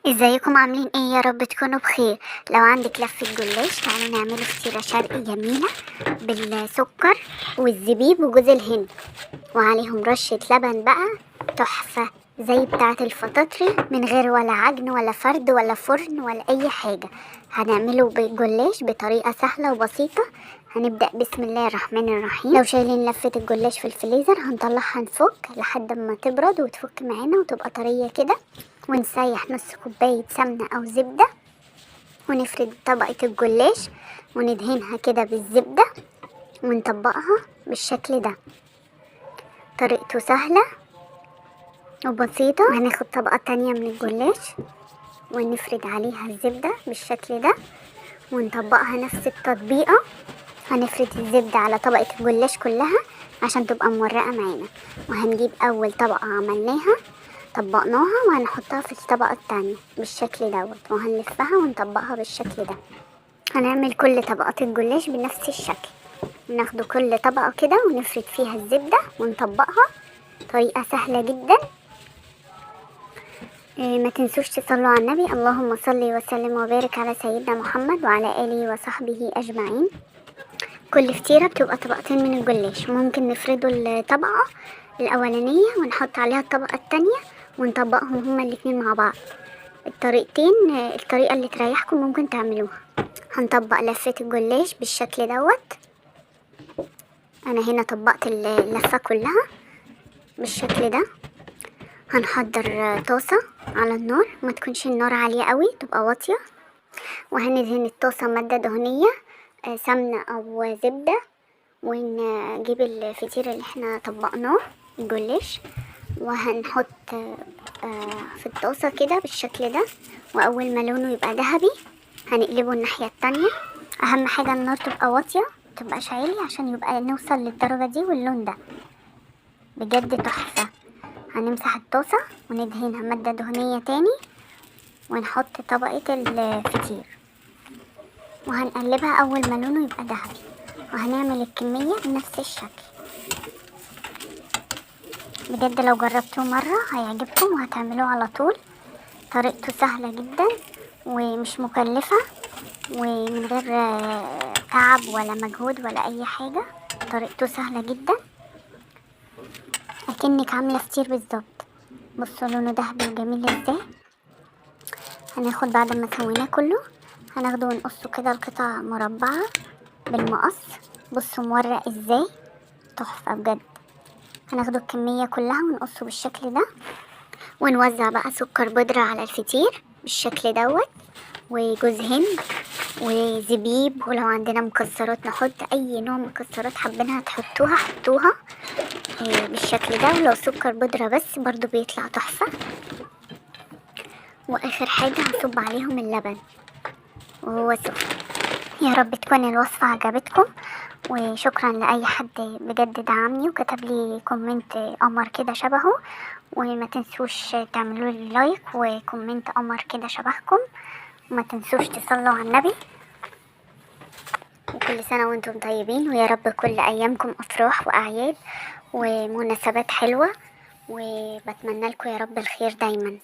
ازيكم عاملين ايه؟ يا رب تكونوا بخير. لو عندك لفة جلاش تعالوا نعمله فطيرة شرقي جميلة بالسكر والزبيب وجوز الهند، وعليهم رشة لبن بقى تحفة زي بتاعة الفطاطري، من غير ولا عجن ولا فرد ولا فرن ولا اي حاجة. هنعمله بالجلاش بطريقة سهلة وبسيطة. هنبدأ بسم الله الرحمن الرحيم. لو شايلين لفة الجلاش في الفريزر هنطلعها نفك لحد ما تبرد وتفك معانا وتبقى طرية كده، ونسيح نص كوباية سمنة أو زبدة، ونفرد طبقة الجلاش وندهنها كده بالزبدة ونطبقها بالشكل ده. طريقته سهلة وبسيطة. هناخد طبقة تانية من الجلاش ونفرد عليها الزبدة بالشكل ده ونطبقها نفس التطبيقة. هنفرد الزبدة على طبقة الجلاش كلها عشان تبقى مورقة معانا، وهنجيب أول طبقة عملناها طبقناها وهنحطها في الطبقة التانية بالشكل دوت، وهنلفها ونطبقها بالشكل ده. هنعمل كل طبقات الجلاش بنفس الشكل، ناخد كل طبقة كده ونفرد فيها الزبدة ونطبقها. طريقة سهلة جدا. ما تنسوش تصلوا على النبي، اللهم صل وسلم وبارك على سيدنا محمد وعلى آله وصحبه أجمعين. كل فطيرة بتبقى طبقتين من الجلاش، ممكن نفردوا الطبقة الأولانية ونحط عليها الطبقة التانية ونطبقهم هما الاتنين مع بعض. الطريقتين الطريقة اللي تريحكم ممكن تعملوها. هنطبق لفة الجلاش بالشكل دوت. أنا هنا طبقت اللفة كلها بالشكل ده. هنحضر طاسة على النار، ما تكونش النار عالية قوي، تبقى واطية، وهندهن الطاسة مادة دهنية سمنة أو زبدة، ونجيب الفطير اللي احنا طبقناه الجلاش وهنحط في الطاسة كده بالشكل ده، وأول ما لونه يبقى ذهبي هنقلبه الناحية التانية. أهم حاجة النار تبقى واطية متبقاش عالي عشان يبقى نوصل للدرجة دي واللون ده بجد تحفة. هنمسح الطاسة وندهنها مادة دهنية تاني ونحط طبقة الفطير وهنقلبها أول ما لونه يبقى ذهبي، وهنعمل الكمية بنفس الشكل. بجد لو جربتوه مرة هيعجبكم وهتعملوه على طول. طريقته سهلة جدا ومش مكلفة ومن غير تعب ولا مجهود ولا أي حاجة. طريقته سهلة جدا أكنك عاملة فطير بالظبط. بصوا لونه دهبي وجميل ازاي. هناخد بعد ما سويناه كله هناخده ونقصه كده القطع مربعة بالمقص. بصوا مورق ازاي تحفة بجد. هناخده الكمية كلها ونقصه بالشكل ده، ونوزع بقى سكر بودرة على الفطير بالشكل دوت، وجوز هند وزبيب، ولو عندنا مكسرات نحط اي نوع مكسرات حابينها تحطوها حطوها بالشكل ده، ولو سكر بودرة بس برضو بيطلع تحفة. واخر حاجة هصب عليهم اللبن وهو سخن. يا رب تكون الوصفة عجبتكم، وشكرا لأي حد بجد دعمني وكتب لي كومنت قمر كده شبهه. وما تنسوش تعملوا لي لايك وكومنت قمر كده شبهكم، وما تنسوش تصلوا على النبي. وكل سنة وانتم طيبين، ويا رب كل أيامكم أفراح وأعياد ومناسبات حلوة، وبتمنى لكم يا رب الخير دايما.